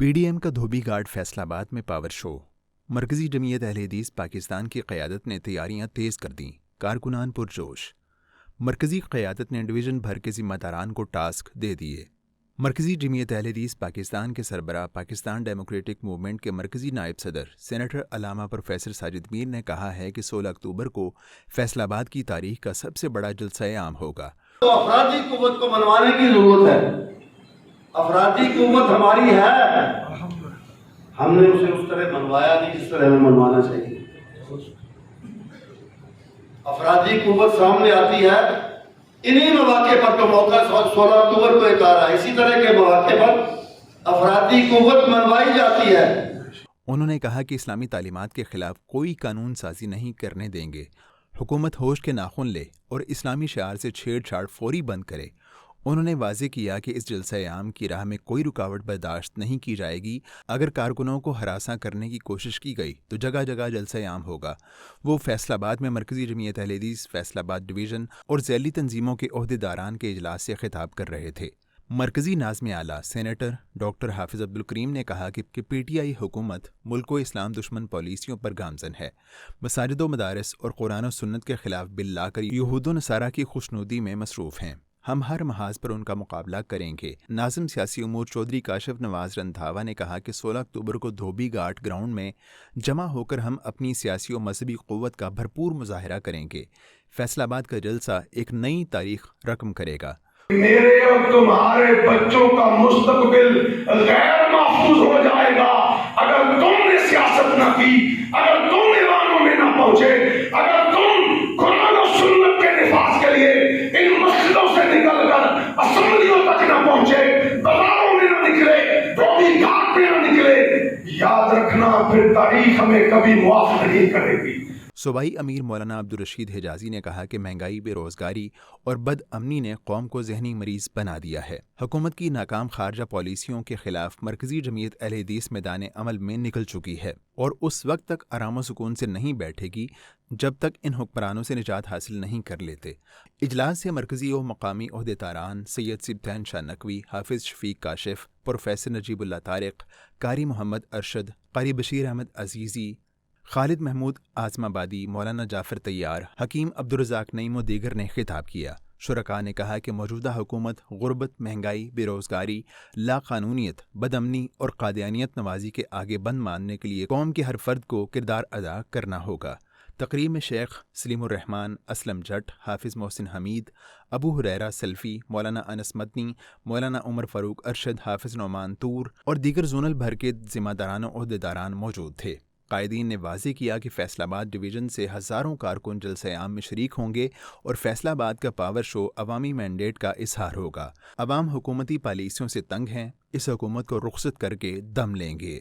P D M کا دھوبی گھاٹ فیصل آباد میں پاور شو۔ مرکزی جمعیت اہل حدیث پاکستان کی قیادت نے تیاریاں تیز کر دیں، کارکنان پرجوش۔ مرکزی قیادت نے ڈویژن بھر کے ذمہ داران کو ٹاسک دے دیے۔ مرکزی جمعیت اہل حدیث پاکستان کے سربراہ پاکستان ڈیموکریٹک موومنٹ کے مرکزی نائب صدر سینیٹر علامہ پروفیسر ساجد میر نے کہا ہے کہ 16 اکتوبر کو فیصل آباد کی تاریخ کا سب سے بڑا جلسہ عام ہوگا۔ تو افرادی قوت کو منوانے کی ضرورت ہے۔ افرادی قوت ہماری ہے، ہم نے اسے اس طرح منوایا نہیں جس طرح ہمیں منوانا چاہیے۔ افرادی قوت سامنے آتی ہے انہی مواقع پر، تو موقع 16 اکتوبر کو ایک آ رہا ہے، اسی طرح کے مواقع پر افرادی قوت منوائی جاتی ہے۔ انہوں نے کہا کہ اسلامی تعلیمات کے خلاف کوئی قانون سازی نہیں کرنے دیں گے۔ حکومت ہوش کے ناخن لے اور اسلامی شعار سے چھیڑ چھاڑ فوری بند کرے۔ انہوں نے واضح کیا کہ اس جلسہ عام کی راہ میں کوئی رکاوٹ برداشت نہیں کی جائے گی۔ اگر کارکنوں کو ہراساں کرنے کی کوشش کی گئی تو جگہ جگہ جلسہ عام ہوگا۔ وہ فیصل آباد میں مرکزی جمعیت اہل حدیث فیصل آباد ڈویژن اور ذیلی تنظیموں کے عہدیداران کے اجلاس سے خطاب کر رہے تھے۔ مرکزی ناظم اعلیٰ سینیٹر ڈاکٹر حافظ عبدالکریم نے کہا کہ پی ٹی آئی حکومت ملک و اسلام دشمن پالیسیوں پر گامزن ہے، مساجد و مدارس اور قرآن و سنت کے خلاف بل لا کر یہود و نصارہ کی خوشنودی میں مصروف ہیں۔ ہم ہر محاذ پر ان کا مقابلہ کریں گے۔ ناظم سیاسی امور چودھری کاشف نواز رندھاوا نے کہا کہ 16 اکتوبر کو دھوبی گھاٹ گراؤنڈ میں جمع ہو کر ہم اپنی سیاسی و مذہبی قوت کا بھرپور مظاہرہ کریں گے۔ فیصل آباد کا جلسہ ایک نئی تاریخ رقم کرے گا۔ میرے اور تمہارے بچوں کا مستقبل غیر محفوظ ہو جائے گا اگر تم نے سیاست نہ کی، اگر تم ایوانوں میں نہ پہنچے، اگر تم قرآن و سنت کے نفاذ کے لیے ان مسجدوں سے نکل کر اسمبلیوں تک نہ پہنچے، بازاروں میں نہ نکلے، دھوبی گھاٹ میں نہ نکلے، یاد رکھنا پھر تاریخ ہمیں کبھی معاف نہیں کرے گی۔ صوبائی امیر مولانا عبدالرشید حجازی نے کہا کہ مہنگائی، بے روزگاری اور بد امنی نے قوم کو ذہنی مریض بنا دیا ہے۔ حکومت کی ناکام خارجہ پالیسیوں کے خلاف مرکزی جمعیت اہل حدیث میدان عمل میں نکل چکی ہے اور اس وقت تک آرام و سکون سے نہیں بیٹھے گی جب تک ان حکمرانوں سے نجات حاصل نہیں کر لیتے۔ اجلاس سے مرکزی و مقامی عہدیداران سید سبطین شاہ نقوی، حافظ شفیق کاشف، پروفیسر نجیب اللہ طارق، قاری محمد ارشد، قاری بشیر احمد عزیزی، خالد محمود اعظم آبادی، مولانا جعفر طیار، حکیم عبدالرزاق نعیم و دیگر نے خطاب کیا۔ شرکاء نے کہا کہ موجودہ حکومت غربت، مہنگائی، بے روزگاری، لا قانونیت، بد امنی اور قادیانیت نوازی کے آگے بند ماننے کے لیے قوم کے ہر فرد کو کردار ادا کرنا ہوگا۔ تقریب میں شیخ سلیم الرحمان اسلم جٹ، حافظ محسن حمید، ابو ہریرہ سلفی، مولانا انس مدنی، مولانا عمر فاروق ارشد، حافظ نعمان طور اور دیگر زونل بھر کے ذمہ داران و عہدیداران موجود تھے۔ قائدین نے واضح کیا کہ فیصل آباد ڈویژن سے ہزاروں کارکن جلسہ عام میں شریک ہوں گے اور فیصل آباد کا پاور شو عوامی مینڈیٹ کا اظہار ہوگا۔ عوام حکومتی پالیسیوں سے تنگ ہیں، اس حکومت کو رخصت کر کے دم لیں گے۔